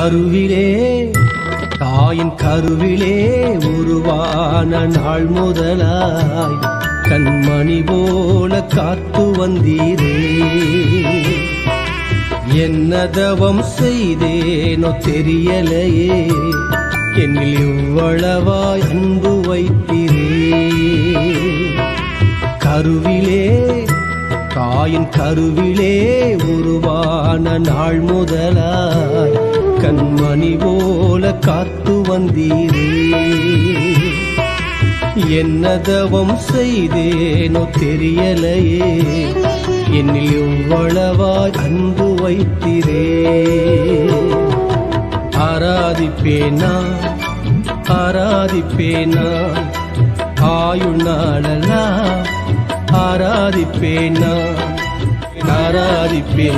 கருவிலே தாயின் கருவிலே உருவான நாள் முதலாய் கண்மணி போல காத்து வந்தீரே. என்ன தவம் செய்தேனோ தெரியலையே, என்னில் இவ்வளவாய் அன்பு வைத்தீரே. கருவிலே தாயின் கருவிலே உருவான நாள் முதலாய் கண்மணி போல காத்து வந்தீரே. என்ன தவம் செய்தேனோ தெரியலையே, என்னில் எவ்வளவாய் அன்பு வைத்தீரே. ஆராதிப்பேனா ஆராதிப்பேனா ஆயுள் நாளெல்லாம் ஆராதிப்பேனா ஆராதிப்பேன்.